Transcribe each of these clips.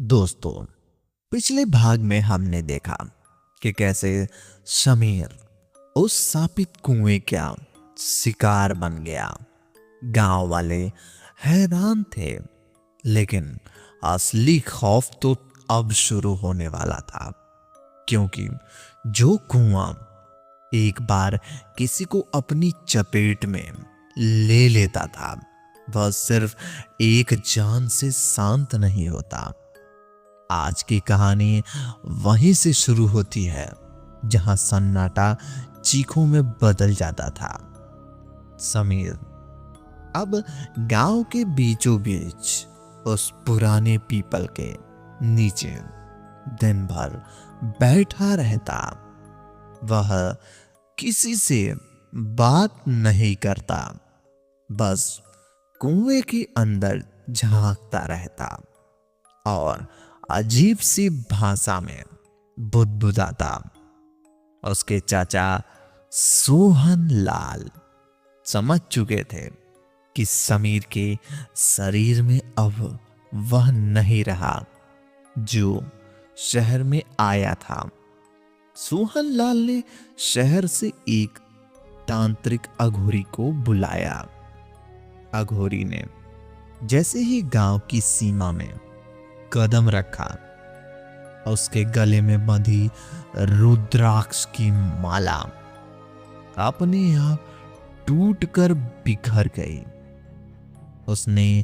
दोस्तों, पिछले भाग में हमने देखा कि कैसे समीर उस शापित कुएं का शिकार बन गया। गांव वाले हैरान थे, लेकिन असली खौफ तो अब शुरू होने वाला था, क्योंकि जो कुआं एक बार किसी को अपनी चपेट में ले लेता था, वह सिर्फ एक जान से शांत नहीं होता। आज की कहानी वहीं से शुरू होती है जहां सन्नाटा चीखों में बदल जाता था। समीर अब गांव के बीचों बीच उस पुराने पीपल के नीचे दिन भर बैठा रहता। वह किसी से बात नहीं करता, बस कुएं के अंदर झांकता रहता और अजीब सी भाषा में बुदबुदाता। उसके चाचा सोहन लाल समझ चुके थे कि समीर के शरीर में अब वह नहीं रहा जो शहर में आया था। सोहन लाल ने शहर से एक तांत्रिक अघोरी को बुलाया। अघोरी ने जैसे ही गांव की सीमा में कदम रखा, उसके गले में बंधी रुद्राक्ष की माला अपने आप टूटकर बिखर गई। उसने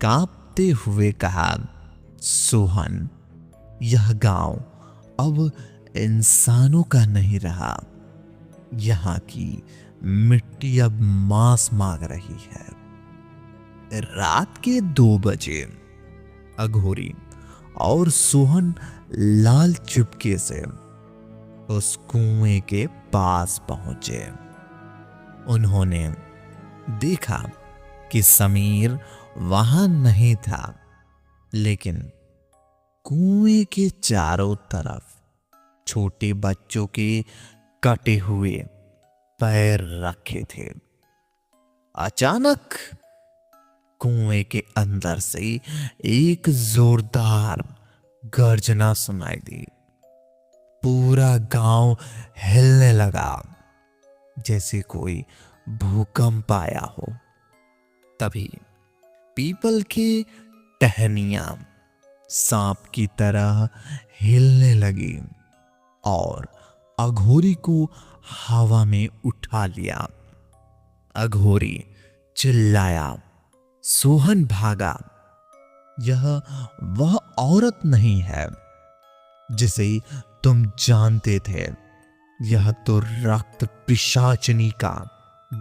कांपते हुए कहा, सोहन, यह गांव अब इंसानों का नहीं रहा। यहां की मिट्टी अब मांस मांग रही है। रात के 2 बजे अघोरी और सोहन लाल चुपके से उस कुएं के पास पहुंचे। उन्होंने देखा कि समीर वहां नहीं था, लेकिन कुएं के चारों तरफ छोटे बच्चों के कटे हुए पैर रखे थे। अचानक कुएं के अंदर से एक जोरदार गर्जना सुनाई दी। पूरा गांव हिलने लगा, जैसे कोई भूकंप आया हो। तभी पीपल की टहनियां सांप की तरह हिलने लगी और अघोरी को हवा में उठा लिया। अघोरी चिल्लाया, सोहन भागा। यह वह औरत नहीं है जिसे तुम जानते थे। यह तो रक्त पिशाचिनी का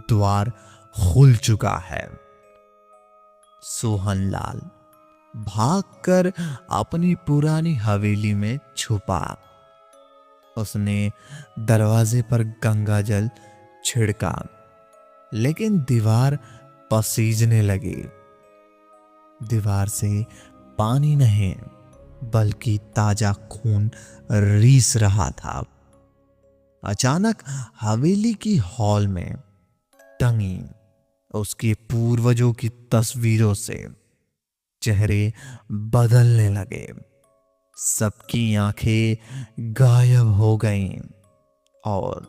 द्वार खुल चुका है। सोहन लाल भागकर अपनी पुरानी हवेली में छुपा। उसने दरवाजे पर गंगा जल छिड़का, लेकिन दीवार पसीजने लगी। दीवार से पानी नहीं, बल्कि ताजा खून रीस रहा था। अचानक हवेली की हॉल में टंगी उसके पूर्वजों की तस्वीरों से चेहरे बदलने लगे। सबकी आंखें गायब हो गईं और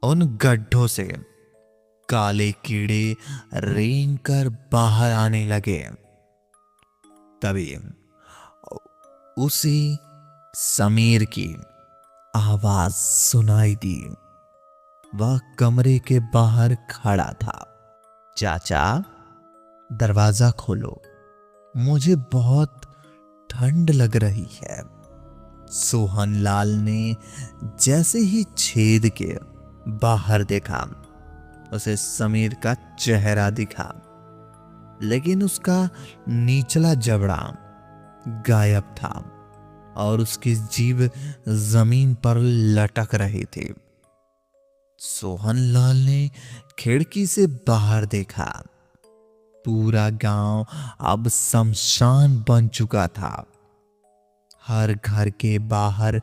उन गड्ढों से काले कीड़े रेंग कर बाहर आने लगे। तभी उसी समीर की आवाज सुनाई दी। वह कमरे के बाहर खड़ा था। चाचा, दरवाजा खोलो, मुझे बहुत ठंड लग रही है। सोहन लाल ने जैसे ही छेद के बाहर देखा, उसे समीर का चेहरा दिखा, लेकिन उसका निचला जबड़ा गायब था और उसकी जीभ जमीन पर लटक रही थी। सोहन लाल ने खिड़की से बाहर देखा। पूरा गांव अब शमशान बन चुका था। हर घर के बाहर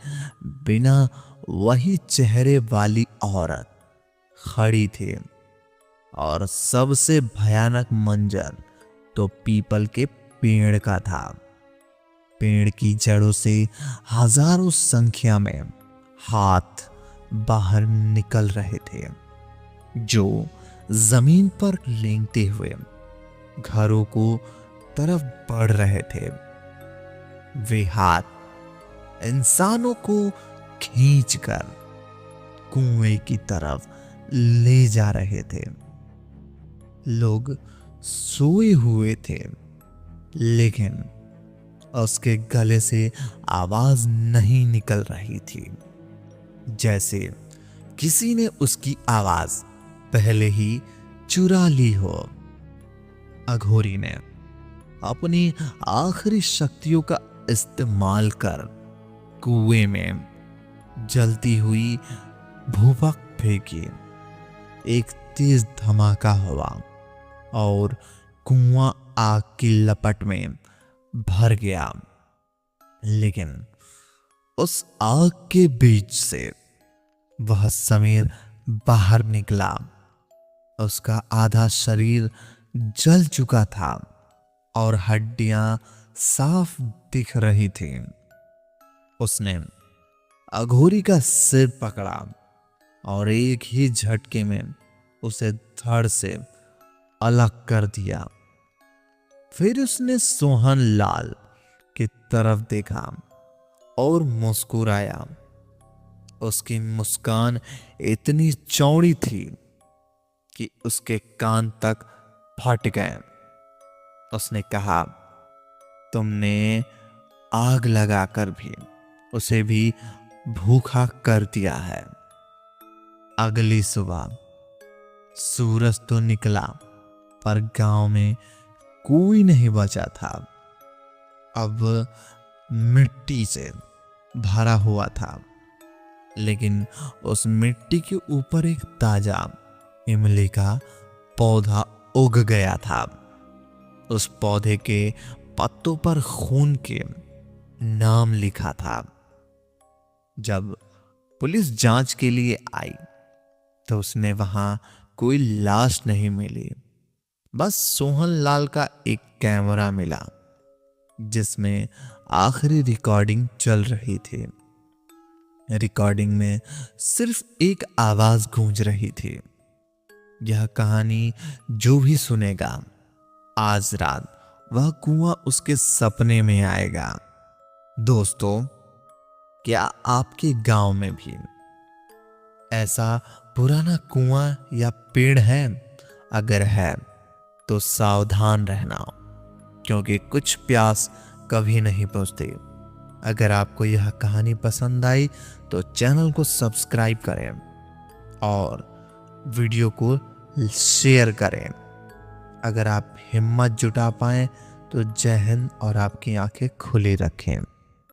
बिना वही चेहरे वाली औरत खड़ी थी और सबसे भयानक मंजर तो पीपल के पेड़ का था। पेड़ की जड़ों से हजारों संख्या में हाथ बाहर निकल रहे थे, जो जमीन पर लेंघते हुए घरों को तरफ बढ़ रहे थे। वे हाथ इंसानों को खींचकर कुएं की तरफ ले जा रहे थे। लोग सोए हुए थे, लेकिन उसके गले से आवाज नहीं निकल रही थी, जैसे किसी ने उसकी आवाज पहले ही चुरा ली हो। अघोरी ने अपनी आखिरी शक्तियों का इस्तेमाल कर कुएं में जलती हुई भूपक फेंकी। एक तेज धमाका हुआ और कुआं आग की लपट में भर गया, लेकिन उस आग के बीच से वह समीर बाहर निकला। उसका आधा शरीर जल चुका था और हड्डियां साफ दिख रही थी। उसने अघोरी का सिर पकड़ा और एक ही झटके में उसे धड़ से अलग कर दिया। फिर उसने सोहन लाल की तरफ देखा और मुस्कुराया। उसकी मुस्कान इतनी चौड़ी थी कि उसके कान तक फट गए। उसने कहा, तुमने आग लगाकर भी उसे भी भूखा कर दिया है। अगली सुबह सूरज तो निकला, पर गांव में कोई नहीं बचा था। अब मिट्टी से भरा हुआ था, लेकिन उस मिट्टी के ऊपर एक ताजा इमली का पौधा उग गया था। उस पौधे के पत्तों पर खून के नाम लिखा था। जब पुलिस जांच के लिए आई तो उसने वहां कोई लाश नहीं मिली, बस सोहन लाल का एक कैमरा मिला जिसमें आखिरी रिकॉर्डिंग चल रही थी। रिकॉर्डिंग में सिर्फ एक आवाज गूंज रही थी, यह कहानी जो भी सुनेगा आज रात वह कुआं उसके सपने में आएगा। दोस्तों, क्या आपके गांव में भी ऐसा पुराना कुआं या पेड़ है? अगर है तो सावधान रहना, क्योंकि कुछ प्यास कभी नहीं बुझती। अगर आपको यह कहानी पसंद आई तो चैनल को सब्सक्राइब करें और वीडियो को शेयर करें। अगर आप हिम्मत जुटा पाएं तो जय हिंद और आपकी आंखें खुली रखें।